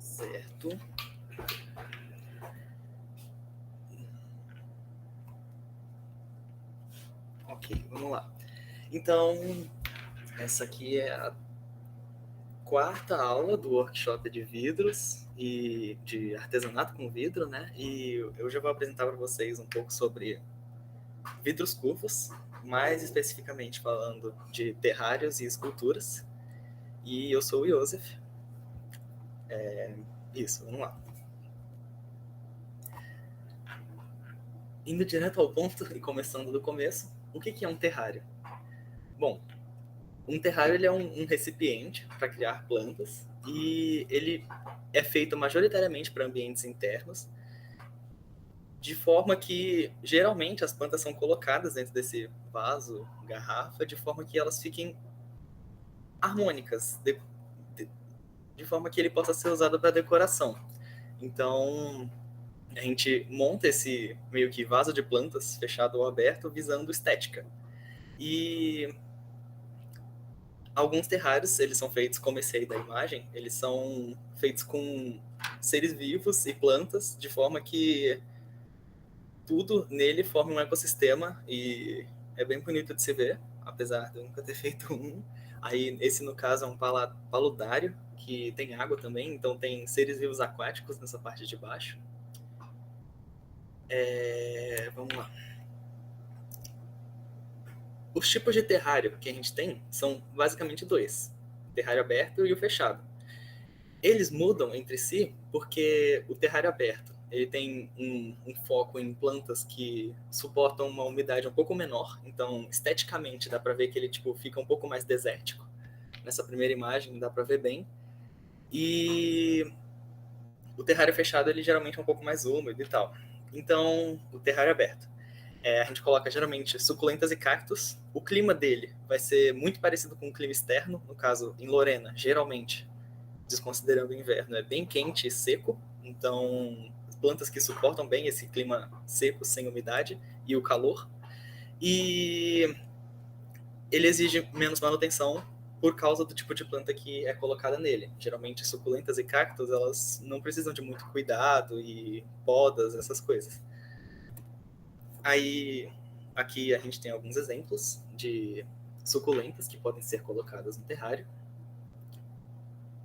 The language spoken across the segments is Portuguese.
Certo. Ok, vamos lá. Então, essa aqui é a quarta aula do workshop de vidros e de artesanato com vidro, né? E eu já vou apresentar para vocês um pouco sobre vidros curvos, mais especificamente falando de terrários e esculturas. E eu sou o Joseph. Isso, vamos lá. Indo direto ao ponto e começando do começo, o que é um terrário? Bom, um terrário ele é um recipiente para criar plantas e ele é feito majoritariamente para ambientes internos, de forma que geralmente as plantas são colocadas dentro desse vaso, garrafa, de forma que elas fiquem harmônicas, de forma que ele possa ser usado para decoração. Então, a gente monta esse meio que vaso de plantas fechado ou aberto visando estética. E alguns terrários, eles são feitos, como esse aí da imagem, eles são feitos com seres vivos e plantas, de forma que tudo nele forma um ecossistema e é bem bonito de se ver, apesar de eu nunca ter feito um. Aí, esse, no caso, é um paludário, que tem água também, então tem seres vivos aquáticos nessa parte de baixo. Vamos lá. Os tipos de terrário que a gente tem são basicamente dois: o terrário aberto e o fechado. Eles mudam entre si porque o terrário aberto ele tem um foco em plantas que suportam uma umidade um pouco menor, então esteticamente dá para ver que ele tipo fica um pouco mais desértico. Nessa primeira imagem dá para ver bem. E o terrário fechado ele geralmente é um pouco mais úmido e tal. Então o terrário aberto a gente coloca geralmente suculentas e cactos. O clima dele vai ser muito parecido com o clima externo, no caso em Lorena, geralmente desconsiderando o inverno, é bem quente e seco, então plantas que suportam bem esse clima seco, sem umidade e o calor. E ele exige menos manutenção por causa do tipo de planta que é colocada nele. Geralmente suculentas e cactos, elas não precisam de muito cuidado e podas, essas coisas. Aí, aqui a gente tem alguns exemplos de suculentas que podem ser colocadas no terrário.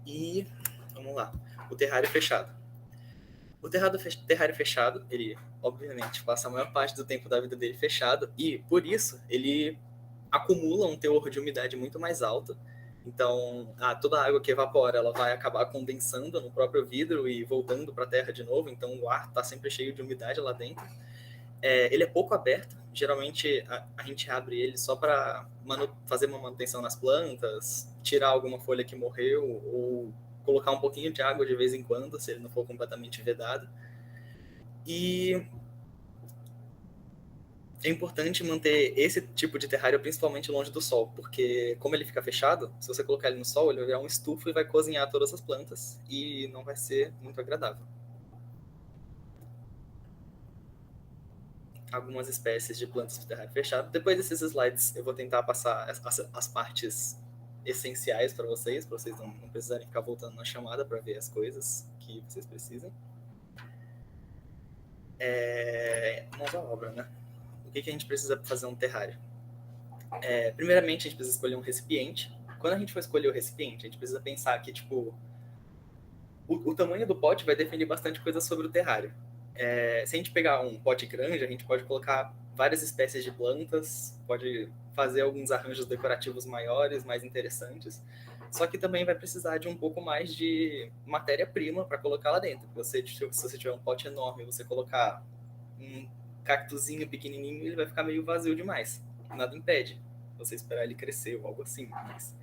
E, vamos lá, o terrário fechado. O terrário fechado, ele obviamente passa a maior parte do tempo da vida dele fechado e por isso ele acumula um teor de umidade muito mais alto. Então, toda a água que evapora, ela vai acabar condensando no próprio vidro e voltando para a terra de novo. Então, o ar está sempre cheio de umidade lá dentro. Ele é pouco aberto. Geralmente, a gente abre ele só para fazer uma manutenção nas plantas, tirar alguma folha que morreu ou colocar um pouquinho de água de vez em quando, se ele não for completamente vedado. E é importante manter esse tipo de terrário principalmente longe do sol, porque como ele fica fechado, se você colocar ele no sol, ele vai virar um estufo e vai cozinhar todas as plantas e não vai ser muito agradável. Algumas espécies de plantas de terrário fechado. Depois desses slides, eu vou tentar passar as partes essenciais para vocês não precisarem ficar voltando na chamada para ver as coisas que vocês precisam. Mãos à obra, né? O que a gente precisa para fazer um terrário? Primeiramente, a gente precisa escolher um recipiente. Quando a gente for escolher o recipiente, a gente precisa pensar que, tipo, o tamanho do pote vai definir bastante coisa sobre o terrário. Se a gente pegar um pote grande, a gente pode colocar várias espécies de plantas, pode fazer alguns arranjos decorativos maiores, mais interessantes. Só que também vai precisar de um pouco mais de matéria-prima para colocar lá dentro. Se você tiver um pote enorme e você colocar um cactuzinho pequenininho, ele vai ficar meio vazio demais. Nada impede você esperar ele crescer ou algo assim, mas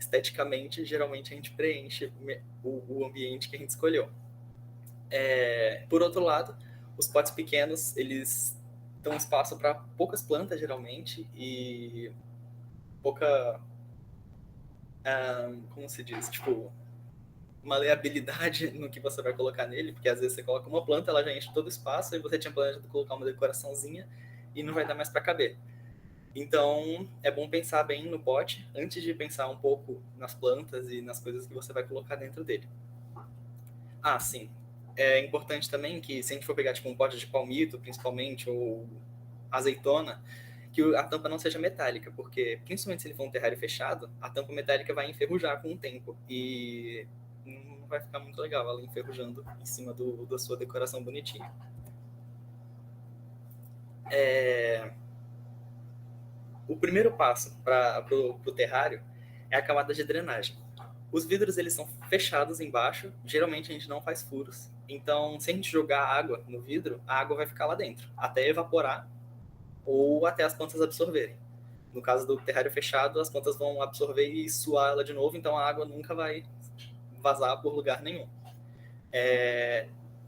esteticamente, geralmente a gente preenche o ambiente que a gente escolheu. Por outro lado, os potes pequenos, eles dão espaço para poucas plantas, geralmente, e pouca, como se diz, tipo, maleabilidade no que você vai colocar nele, porque às vezes você coloca uma planta, ela já enche todo o espaço, e você tinha planejado colocar uma decoraçãozinha, e não vai dar mais para caber. Então, é bom pensar bem no pote, antes de pensar um pouco nas plantas e nas coisas que você vai colocar dentro dele. Ah, sim. É importante também que, se a gente for pegar tipo um pote de palmito, principalmente, ou azeitona, que a tampa não seja metálica, porque, principalmente se ele for um terrário fechado, a tampa metálica vai enferrujar com o tempo. E não vai ficar muito legal ela enferrujando em cima da sua decoração bonitinha. O primeiro passo para o terrário é a camada de drenagem. Os vidros eles são fechados embaixo, geralmente a gente não faz furos. Então, se a gente jogar água no vidro, a água vai ficar lá dentro, até evaporar ou até as plantas absorverem. No caso do terrário fechado, as plantas vão absorver e suar ela de novo, então a água nunca vai vazar por lugar nenhum.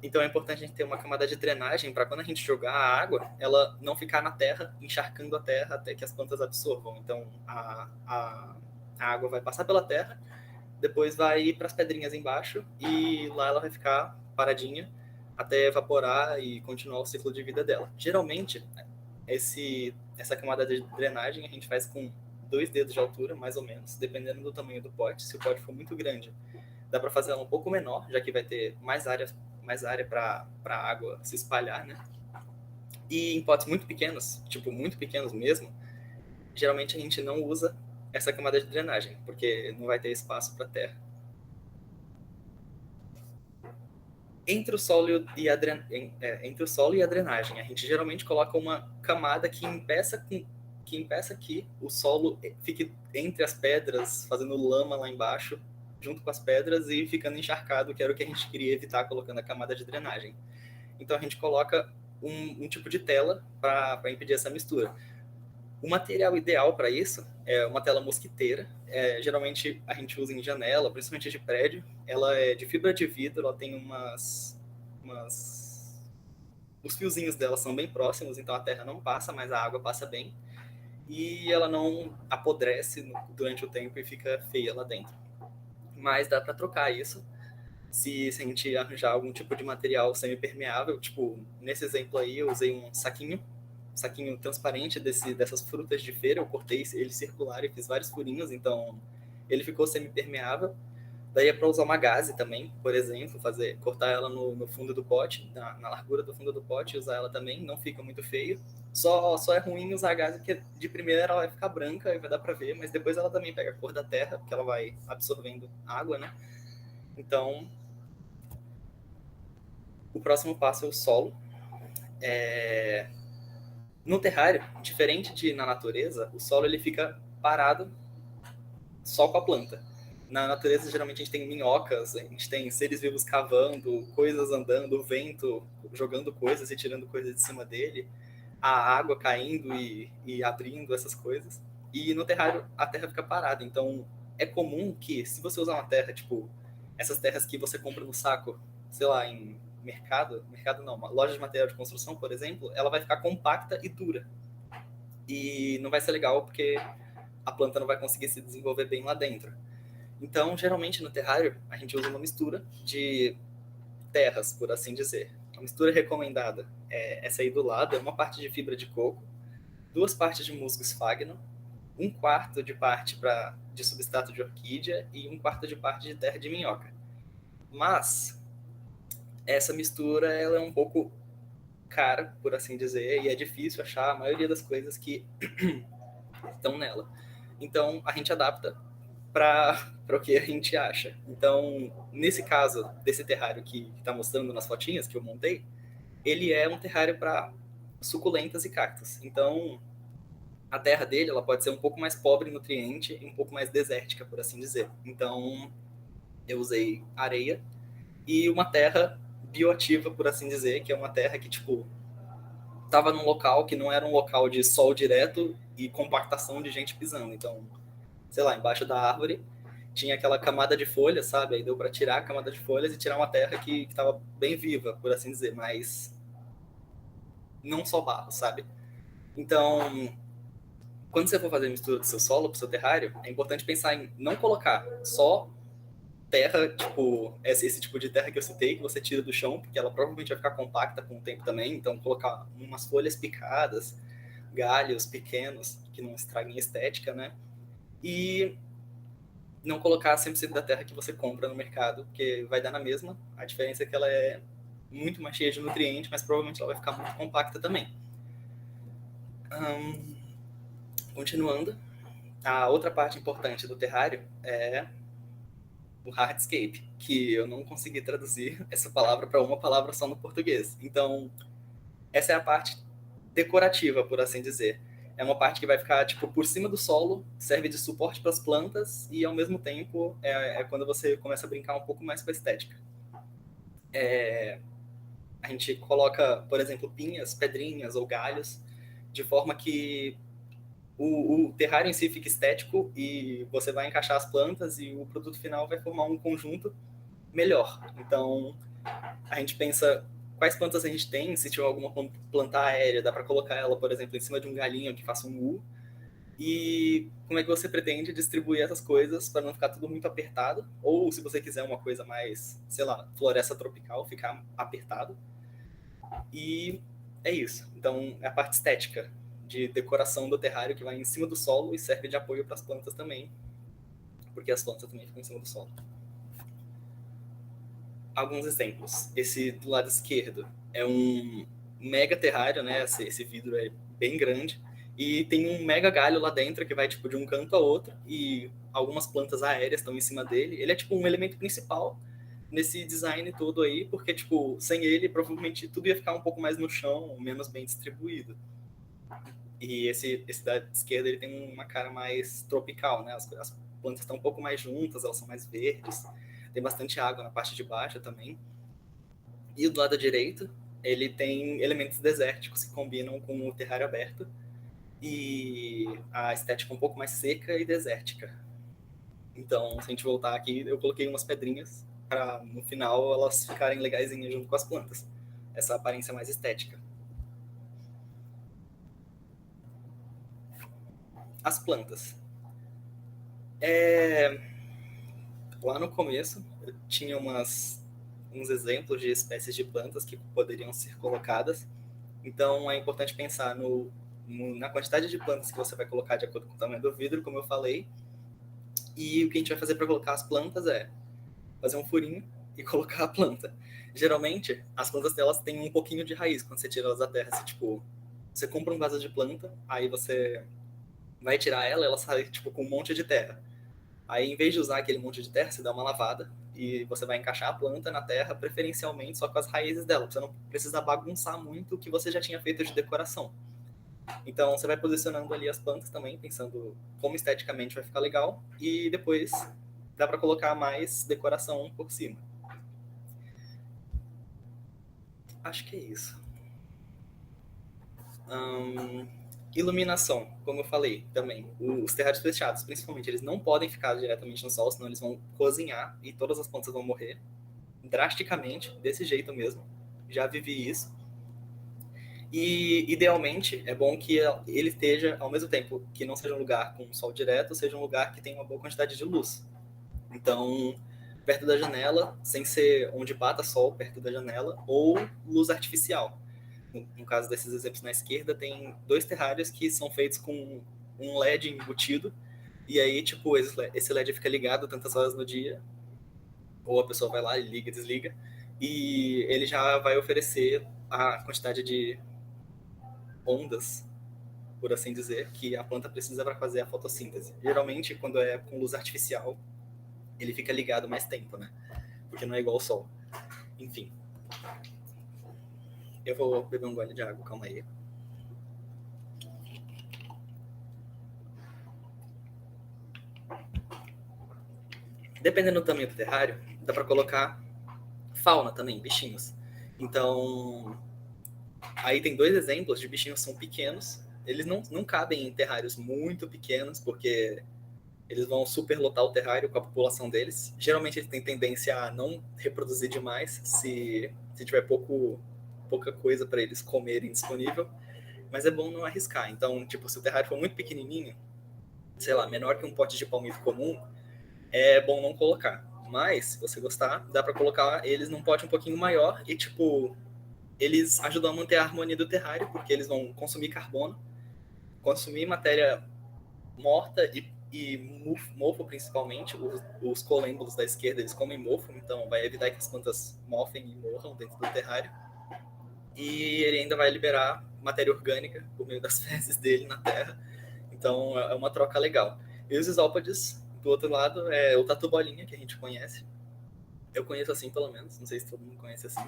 Então é importante a gente ter uma camada de drenagem para quando a gente jogar a água, ela não ficar na terra, encharcando a terra até que as plantas absorvam. Então a água vai passar pela terra, depois vai ir para as pedrinhas embaixo e lá ela vai ficar paradinha até evaporar e continuar o ciclo de vida dela. Geralmente, essa camada de drenagem a gente faz com 2 dedos de altura, mais ou menos, dependendo do tamanho do pote. Se o pote for muito grande, dá para fazer ela um pouco menor, já que vai ter mais área para a água se espalhar, né? E em potes muito pequenos, tipo muito pequenos mesmo, geralmente a gente não usa essa camada de drenagem, porque não vai ter espaço para terra. Entre o solo e a drenagem, a gente geralmente coloca uma camada que impeça que o solo fique entre as pedras, fazendo lama lá embaixo, junto com as pedras e ficando encharcado, que era o que a gente queria evitar colocando a camada de drenagem. Então a gente coloca um tipo de tela para impedir essa mistura. O material ideal para isso é uma tela mosquiteira. Geralmente a gente usa em janela, principalmente de prédio. Ela é de fibra de vidro, ela tem os fiozinhos dela são bem próximos, então a terra não passa, mas a água passa bem. E ela não apodrece durante o tempo e fica feia lá dentro. Mas dá para trocar isso se a gente arranjar algum tipo de material semi-permeável. Tipo, nesse exemplo aí eu usei um saquinho transparente dessas frutas de feira. Eu cortei ele circular e fiz vários furinhos, então ele ficou semi-permeável. Daí é para usar uma gaze também, por exemplo, cortar ela no fundo do pote, na largura do fundo do pote, e usar ela também, não fica muito feio. Só é ruim usar a gaze, porque de primeira ela vai ficar branca e vai dar para ver, mas depois ela também pega a cor da terra, porque ela vai absorvendo água, né? Então, o próximo passo é o solo. No terrário, diferente na natureza, o solo ele fica parado só com a planta. Na natureza, geralmente, a gente tem minhocas, a gente tem seres vivos cavando, coisas andando, o vento jogando coisas e tirando coisas de cima dele, a água caindo e abrindo essas coisas. E no terrário, a terra fica parada. Então, é comum que, se você usar uma terra, tipo, essas terras que você compra no saco, sei lá, em mercado não, uma loja de material de construção, por exemplo, ela vai ficar compacta e dura. E não vai ser legal porque a planta não vai conseguir se desenvolver bem lá dentro. Então, geralmente no terrário, a gente usa uma mistura de terras, por assim dizer. A mistura recomendada é essa aí do lado, é uma parte de fibra de coco, 2 partes de musgo esfagno, 1/4 de parte de substrato de orquídea e 1/4 de parte de terra de minhoca. Mas essa mistura ela é um pouco cara, por assim dizer, e é difícil achar a maioria das coisas que estão nela. Então, a gente adapta para o que a gente acha. Então, nesse caso desse terrário que está mostrando nas fotinhas que eu montei, ele é um terrário para suculentas e cactos. Então, a terra dele ela pode ser um pouco mais pobre em nutriente e um pouco mais desértica, por assim dizer. Então, eu usei areia e uma terra bioativa, por assim dizer, que é uma terra que, tipo, estava num local que não era um local de sol direto e compactação de gente pisando. Então, sei lá, embaixo da árvore tinha aquela camada de folhas, sabe? Aí deu para tirar a camada de folhas e tirar uma terra que estava bem viva, por assim dizer, mas não só barro, sabe? Então, quando você for fazer a mistura do seu solo pro seu terrário, é importante pensar em não colocar só terra, tipo, esse tipo de terra que eu citei, que você tira do chão, porque ela provavelmente vai ficar compacta com o tempo também, então colocar umas folhas picadas, galhos pequenos, que não estraguem a estética, né? E não colocar 100% da terra que você compra no mercado, porque vai dar na mesma. A diferença é que ela é muito mais cheia de nutrientes, mas provavelmente ela vai ficar muito compacta também. Continuando, a outra parte importante do terrário é o hardscape, que eu não consegui traduzir essa palavra para uma palavra só no português. Então, essa é a parte decorativa, por assim dizer. É uma parte que vai ficar tipo por cima do solo, serve de suporte para as plantas e ao mesmo tempo é quando você começa a brincar um pouco mais com a estética. A gente coloca, por exemplo, pinhas, pedrinhas ou galhos, de forma que o terrário em si fica estético e você vai encaixar as plantas e o produto final vai formar um conjunto melhor. Então, a gente pensa quais plantas a gente tem, se tiver alguma planta aérea, dá para colocar ela, por exemplo, em cima de um galinho que faça um U. E como é que você pretende distribuir essas coisas para não ficar tudo muito apertado? Ou se você quiser uma coisa mais, sei lá, floresta tropical, ficar apertado. E é isso. Então, é a parte estética de decoração do terrário que vai em cima do solo e serve de apoio para as plantas também, porque as plantas também ficam em cima do solo. Alguns exemplos. Esse do lado esquerdo é um mega terrário, né? Esse vidro é bem grande e tem um mega galho lá dentro que vai tipo de um canto a outro e algumas plantas aéreas estão em cima dele. Ele é tipo um elemento principal nesse design todo aí, porque tipo sem ele provavelmente tudo ia ficar um pouco mais no chão, menos bem distribuído. E esse da esquerda ele tem uma cara mais tropical, né? As plantas estão um pouco mais juntas, elas são mais verdes. Tem bastante água na parte de baixo também. E do lado direito, ele tem elementos desérticos que combinam com o terrário aberto e a estética um pouco mais seca e desértica. Então, se a gente voltar aqui, eu coloquei umas pedrinhas para no final elas ficarem legaisinhas junto com as plantas. Essa aparência mais estética. As plantas. Lá no começo, eu tinha uns exemplos de espécies de plantas que poderiam ser colocadas. Então, é importante pensar na quantidade de plantas que você vai colocar de acordo com o tamanho do vidro, como eu falei. E o que a gente vai fazer para colocar as plantas é fazer um furinho e colocar a planta. Geralmente, as plantas delas têm um pouquinho de raiz quando você tira elas da terra. Você compra um vaso de planta, aí você vai tirar ela, ela sai tipo com um monte de terra. Aí, em vez de usar aquele monte de terra, você dá uma lavada e você vai encaixar a planta na terra, preferencialmente só com as raízes dela. Você não precisa bagunçar muito o que você já tinha feito de decoração. Então, você vai posicionando ali as plantas também, pensando como esteticamente vai ficar legal. E depois dá para colocar mais decoração por cima. Acho que é isso. Iluminação, como eu falei também. Os terrários fechados, principalmente, eles não podem ficar diretamente no sol, senão eles vão cozinhar e todas as plantas vão morrer drasticamente, desse jeito mesmo. Já vivi isso. E, idealmente, é bom que ele esteja, ao mesmo tempo que não seja um lugar com sol direto, seja um lugar que tenha uma boa quantidade de luz. Então, perto da janela, sem ser onde bata sol perto da janela, ou luz artificial. No caso desses exemplos na esquerda, tem 2 terrários que são feitos com um LED embutido, e aí, tipo, esse LED fica ligado tantas horas no dia, ou a pessoa vai lá e liga e desliga, e ele já vai oferecer a quantidade de ondas, por assim dizer, que a planta precisa para fazer a fotossíntese. Geralmente, quando é com luz artificial, ele fica ligado mais tempo, né? Porque não é igual ao sol. Enfim. Eu vou beber um gole de água, calma aí. Dependendo do tamanho do terrário, dá para colocar fauna também, bichinhos. Então, aí tem 2 exemplos de bichinhos que são pequenos. Eles não cabem em terrários muito pequenos, porque eles vão superlotar o terrário com a população deles. Geralmente eles têm tendência a não reproduzir demais se tiver pouca coisa para eles comerem disponível. Mas é bom não arriscar. Então, tipo, se o terrário for muito pequenininho, sei lá, menor que um pote de palmito comum, é bom não colocar. Mas, se você gostar, dá para colocar eles num pote um pouquinho maior e, tipo, eles ajudam a manter a harmonia do terrário, porque eles vão consumir carbono, consumir matéria morta e e mofo principalmente. Os colêmbulos da esquerda, eles comem mofo, então vai evitar que as plantas mofem e morram dentro do terrário. E ele ainda vai liberar matéria orgânica por meio das fezes dele na terra. Então é uma troca legal. E os isópodes, do outro latu é o tatu-bolinha, que a gente conhece. Eu conheço assim, pelo menos. Não sei se todo mundo conhece assim.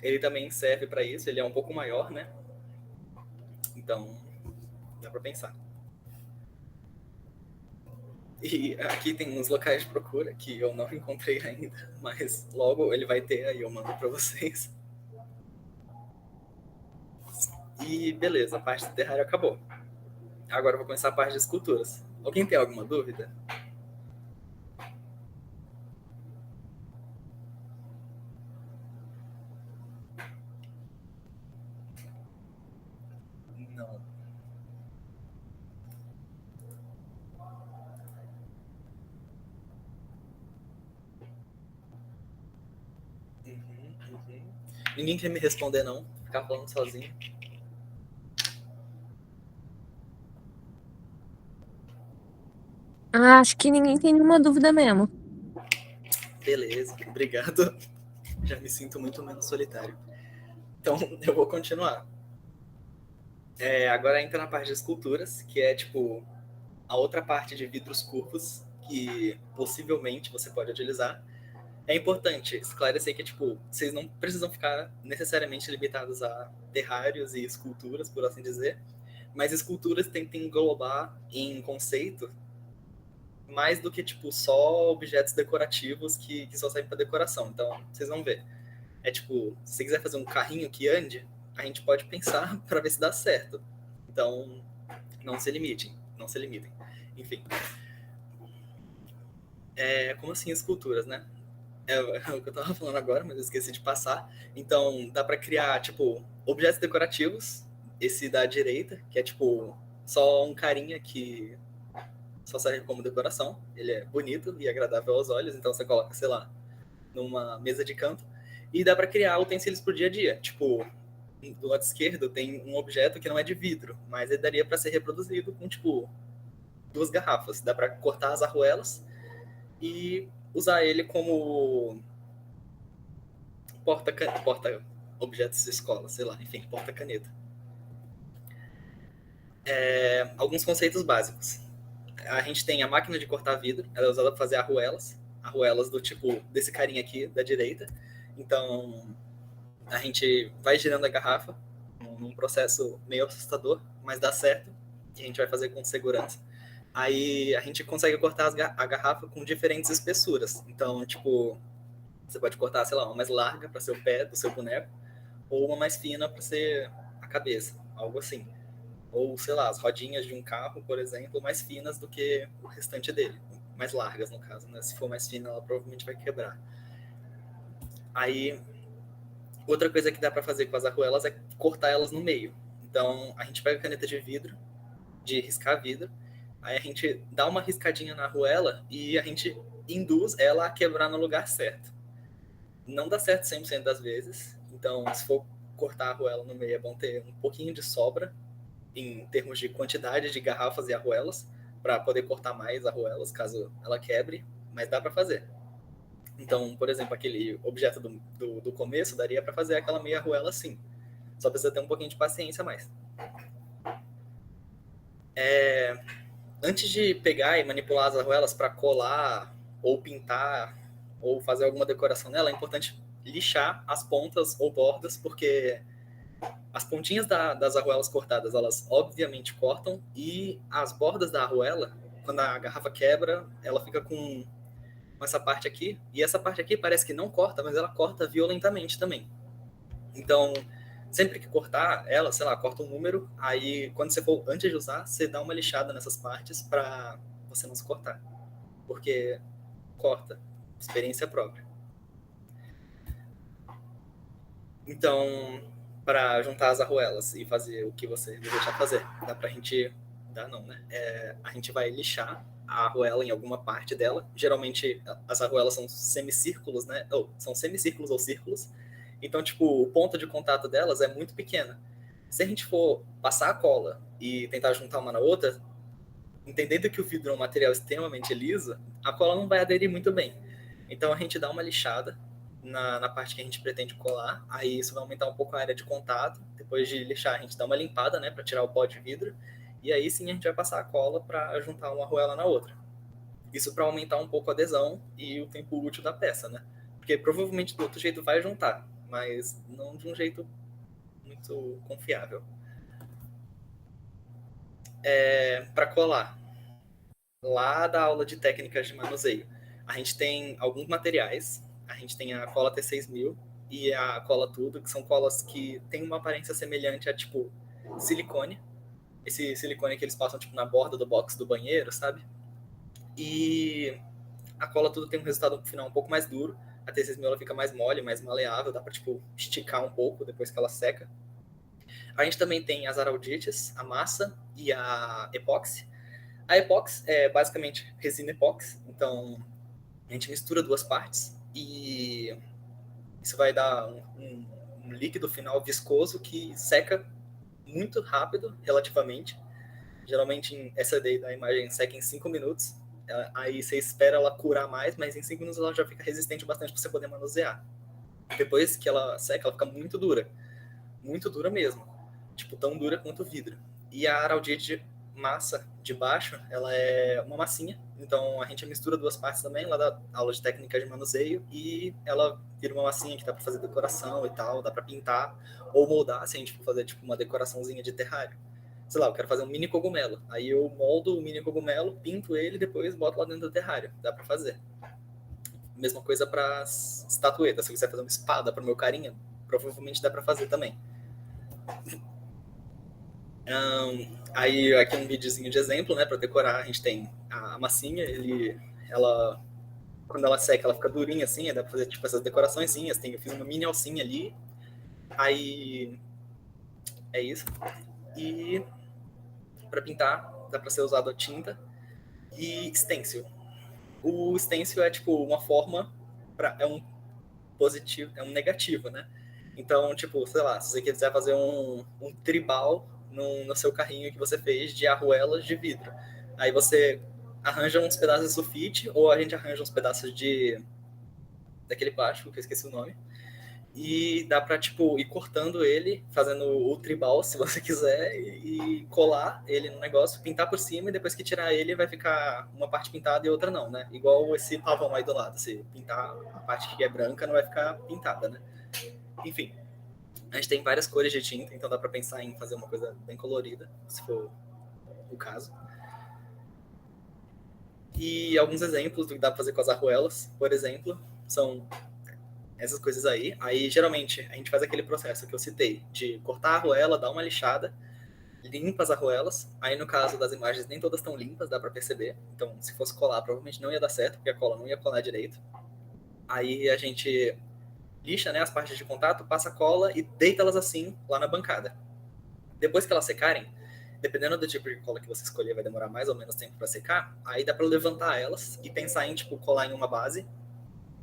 Ele também serve para isso. Ele é um pouco maior, né? Então, dá para pensar. E aqui tem uns locais de procura que eu não encontrei ainda, mas logo ele vai ter, aí eu mando para vocês. E beleza, a parte do terrário acabou. Agora eu vou começar a parte de esculturas. Alguém tem alguma dúvida? Não. Uhum. Ninguém quer me responder, não. Ficar falando sozinho. Ah, acho que ninguém tem nenhuma dúvida mesmo. Beleza, obrigado. Já me sinto muito menos solitário. Então, eu vou continuar. Agora entra na parte de esculturas, que é tipo a outra parte de vidros curvos que possivelmente você pode utilizar. É importante esclarecer que tipo, vocês não precisam ficar necessariamente limitados a terrários e esculturas, por assim dizer, mas esculturas tentem englobar em conceito mais do que tipo só objetos decorativos que só servem para decoração. Então, vocês vão ver. É tipo, se você quiser fazer um carrinho que ande, a gente pode pensar para ver se dá certo. Então, não se limitem, não se limitem. Enfim, como assim esculturas, né? É o que eu tava falando agora, mas eu esqueci de passar. Então, dá para criar, tipo, objetos decorativos. Esse da direita, que é, tipo, só um carinha que só serve como decoração. Ele é bonito e agradável aos olhos, então você coloca, sei lá, numa mesa de canto. E dá para criar utensílios pro dia a dia. Tipo, do lado esquerdo tem um objeto que não é de vidro, mas ele daria para ser reproduzido com, tipo, duas garrafas. Dá para cortar as arruelas e usar ele como porta objetos de escola, sei lá, enfim, porta caneta. Alguns conceitos básicos. A gente tem a máquina de cortar vidro, ela é usada para fazer arruelas do tipo desse carinha aqui da direita. Então a gente vai girando a garrafa num processo meio assustador, mas dá certo e a gente vai fazer com segurança. Aí a gente consegue cortar a garrafa com diferentes espessuras. Então, tipo, você pode cortar, sei lá, uma mais larga para ser o pé do seu boneco, ou uma mais fina para ser a cabeça, algo assim. Ou, sei lá, as rodinhas de um carro, por exemplo, mais finas do que o restante dele. Mais largas, no caso, né? Se for mais fina, ela provavelmente vai quebrar. Aí, outra coisa que dá para fazer com as arruelas é cortar elas no meio. Então, a gente pega a caneta de vidro, de riscar vidro, aí a gente dá uma riscadinha na arruela e a gente induz ela a quebrar no lugar certo. Não dá certo 100% das vezes, então se for cortar a arruela no meio é bom ter um pouquinho de sobra em termos de quantidade de garrafas e arruelas para poder cortar mais arruelas caso ela quebre, mas dá para fazer. Então, por exemplo, aquele objeto do começo daria para fazer aquela meia arruela assim. Só precisa ter um pouquinho de paciência a mais. Antes de pegar e manipular as arruelas para colar ou pintar ou fazer alguma decoração nela, é importante lixar as pontas ou bordas, porque as pontinhas das arruelas cortadas, elas obviamente cortam, e as bordas da arruela, quando a garrafa quebra, ela fica com essa parte aqui, e essa parte aqui parece que não corta, mas ela corta violentamente também. Então, sempre que cortar ela, sei lá, corta um número, aí quando você for, antes de usar, você dá uma lixada nessas partes para você não se cortar, porque corta, experiência própria. Então, para juntar as arruelas e fazer o que você desejar fazer, dá pra gente, dá não, né? A gente vai lixar a arruela em alguma parte dela. Geralmente as arruelas são semicírculos, né? Ou são semicírculos ou círculos. Então, tipo, o ponto de contato delas é muito pequeno. Se a gente for passar a cola e tentar juntar uma na outra, entendendo que o vidro é um material extremamente liso, a cola não vai aderir muito bem. Então a gente dá uma lixada na parte que a gente pretende colar, aí isso vai aumentar um pouco a área de contato. Depois de lixar, a gente dá uma limpada, né, para tirar o pó de vidro, e aí sim a gente vai passar a cola para juntar uma arruela na outra. Isso para aumentar um pouco a adesão e o tempo útil da peça, né? Porque provavelmente do outro jeito vai juntar, mas não de um jeito muito confiável. Para colar, lá da aula de técnicas de manuseio, a gente tem alguns materiais. A gente tem a cola T6000 e a cola Tudo, que são colas que têm uma aparência semelhante a, tipo, silicone. Esse silicone que eles passam, tipo, na borda do box do banheiro, sabe? E a cola Tudo tem um resultado final um pouco mais duro. A T6000 ela fica mais mole, mais maleável, dá pra, tipo, esticar um pouco depois que ela seca. A gente também tem as araldites, a massa e a epóxi. A epóxi é basicamente resina epóxi, então a gente mistura duas partes e isso vai dar um líquido final viscoso que seca muito rápido, relativamente. Geralmente essa daí da imagem seca em 5 minutos, aí você espera ela curar mais, mas em 5 minutos ela já fica resistente bastante para você poder manusear. Depois que ela seca, ela fica muito dura mesmo, tipo tão dura quanto o vidro. E a araldite massa de baixo, ela é uma massinha, então a gente mistura duas partes também, lá da aula de técnica de manuseio, e ela vira uma massinha que dá para fazer decoração e tal, dá para pintar ou moldar, se a gente for fazer tipo uma decoraçãozinha de terrário. Sei lá, eu quero fazer um mini cogumelo, aí eu moldo o mini cogumelo, pinto ele e depois boto lá dentro do terrário, dá para fazer. Mesma coisa para estatuetas, se eu quiser fazer uma espada para o meu carinha, provavelmente dá para fazer também. Aí aqui um videozinho de exemplo, né, para decorar. A gente tem a massinha, ela, quando ela seca, ela fica durinha assim, dá para fazer tipo essas decoraçõezinhas. Eu fiz uma mini alcinha ali, aí é isso. E para pintar, dá para ser usado a tinta e stencil. O stencil é tipo uma forma, é um positivo, é um negativo, né? Então, tipo, sei lá, se você quiser fazer um tribal no seu carrinho que você fez de arruelas de vidro, aí você arranja uns pedaços de sulfite, ou a gente arranja uns pedaços daquele plástico, que eu esqueci o nome, e dá pra, tipo, ir cortando ele, fazendo o tribal, se você quiser, e colar ele no negócio, pintar por cima, e depois que tirar ele, vai ficar uma parte pintada e outra não, né? Igual esse pavão aí do lado, se pintar a parte que é branca, não vai ficar pintada, né? Enfim, a gente tem várias cores de tinta, então dá para pensar em fazer uma coisa bem colorida, se for o caso. E alguns exemplos do que dá para fazer com as arruelas, por exemplo, são essas coisas aí. Aí, geralmente, a gente faz aquele processo que eu citei, de cortar a arruela, dar uma lixada, limpa as arruelas. Aí, no caso das imagens, nem todas estão limpas, dá para perceber. Então, se fosse colar, provavelmente não ia dar certo, porque a cola não ia colar direito. Aí, a gente lixa, né, as partes de contato, passa a cola e deita elas assim lá na bancada. Depois que elas secarem, dependendo do tipo de cola que você escolher, vai demorar mais ou menos tempo para secar, aí dá para levantar elas e pensar em tipo colar em uma base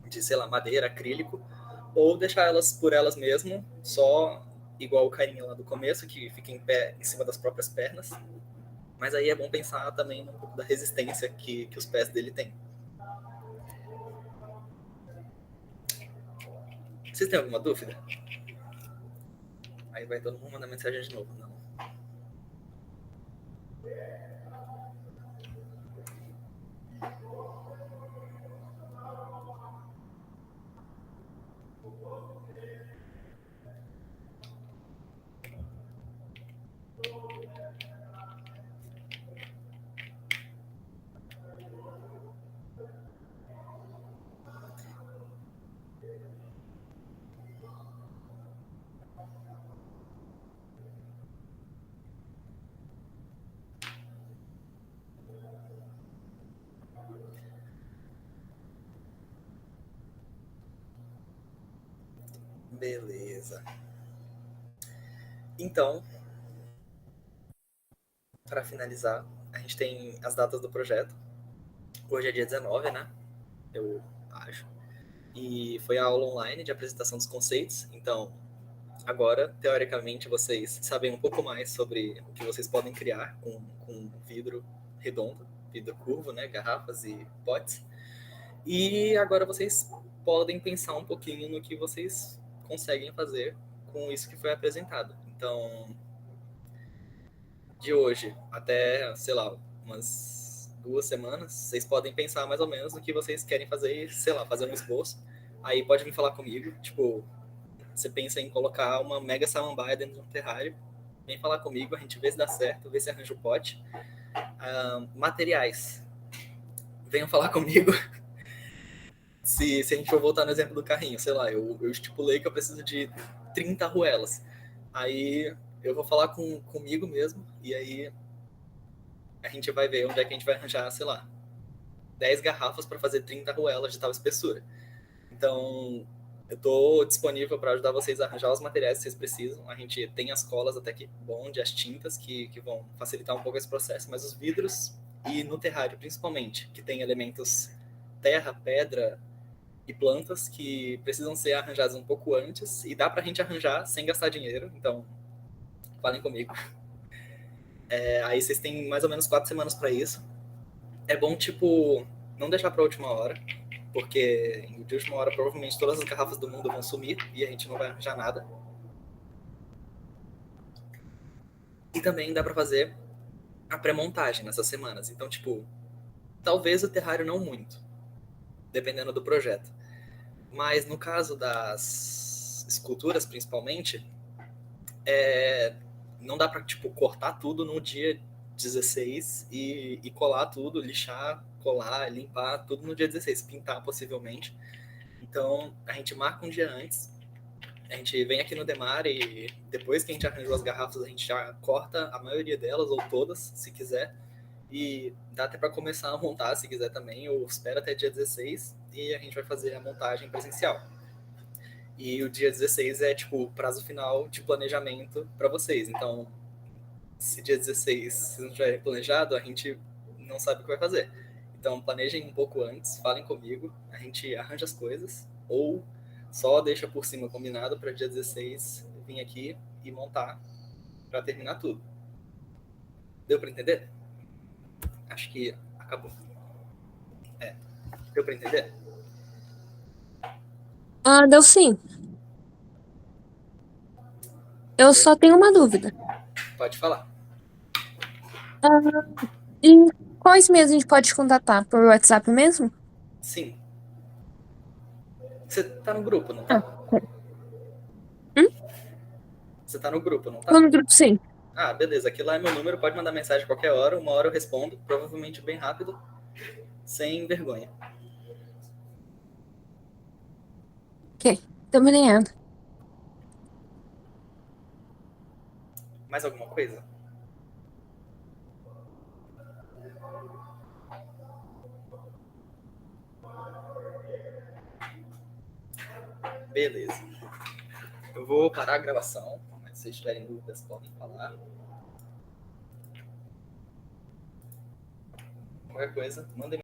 de, sei lá, madeira, acrílico, ou deixar elas por elas mesmo, só igual o carinha lá do começo, que fica em pé em cima das próprias pernas. Mas aí é bom pensar também um pouco da resistência que os pés dele têm. Vocês têm alguma dúvida? Aí vai todo mundo mandar mensagem de novo, não. Beleza. Então, para finalizar, a gente tem as datas do projeto. Hoje é dia 19, né? Eu acho. E foi a aula online de apresentação dos conceitos. Então, agora, teoricamente, vocês sabem um pouco mais sobre o que vocês podem criar com vidro, redondo, vidro curvo, né? Garrafas e potes. E agora vocês podem pensar um pouquinho no que vocês conseguem fazer com isso que foi apresentado. Então, de hoje até, sei lá, umas 2 semanas, vocês podem pensar mais ou menos no que vocês querem fazer e, sei lá, fazer um esboço. Aí pode vir falar comigo, tipo, você pensa em colocar uma mega samambaia dentro de um terrário, vem falar comigo, a gente vê se dá certo, vê se arranja o pote. Materiais, venham falar comigo. Se a gente for voltar no exemplo do carrinho, sei lá, eu estipulei que eu preciso de 30 arruelas. Aí eu vou falar comigo mesmo, e aí a gente vai ver onde é que a gente vai arranjar, sei lá, 10 garrafas para fazer 30 arruelas de tal espessura. Então, eu estou disponível para ajudar vocês a arranjar os materiais que vocês precisam. A gente tem as colas até que bonde, as tintas que vão facilitar um pouco esse processo, mas os vidros e no terrário principalmente, que tem elementos terra, pedra e plantas que precisam ser arranjados um pouco antes e dá para a gente arranjar sem gastar dinheiro. Então, falem comigo. Aí vocês têm mais ou menos 4 semanas para isso. É bom, tipo, não deixar para a última hora, porque de última hora provavelmente todas as garrafas do mundo vão sumir e a gente não vai arranjar nada. E também dá para fazer a pré-montagem nessas semanas. Então, tipo, talvez o terrário não muito, dependendo do projeto. Mas no caso das esculturas, principalmente, não dá para tipo, cortar tudo no dia 16 e colar tudo, lixar, colar, limpar tudo no dia 16, pintar possivelmente. Então, a gente marca um dia antes, a gente vem aqui no Demar e depois que a gente arranjou as garrafas, a gente já corta a maioria delas, ou todas, se quiser, e dá até para começar a montar, se quiser também, ou espera até dia 16 e a gente vai fazer a montagem presencial. E o dia 16 é, tipo, o prazo final de planejamento para vocês. Então, se dia 16 vocês não tiverem planejado, a gente não sabe o que vai fazer. Então, planejem um pouco antes, falem comigo, a gente arranja as coisas, ou só deixa por cima combinado para dia 16 vir aqui e montar para terminar tudo. Deu para entender? Acho que acabou. Deu para entender? Ah, deu sim. Eu só tenho uma dúvida. Pode falar. Em quais meios a gente pode te contatar? Por WhatsApp mesmo? Sim. Você tá no grupo, não Ah, tá? pera. Hum? Você tá no grupo, não Tô tá? no grupo, sim. Ah, beleza. Aqui lá é meu número, pode mandar mensagem a qualquer hora. Uma hora eu respondo, provavelmente bem rápido, sem vergonha. Ok, tô me ligando. Mais alguma coisa? Beleza. Eu vou parar a gravação, mas se vocês tiverem dúvidas, podem falar. Qualquer coisa, mandem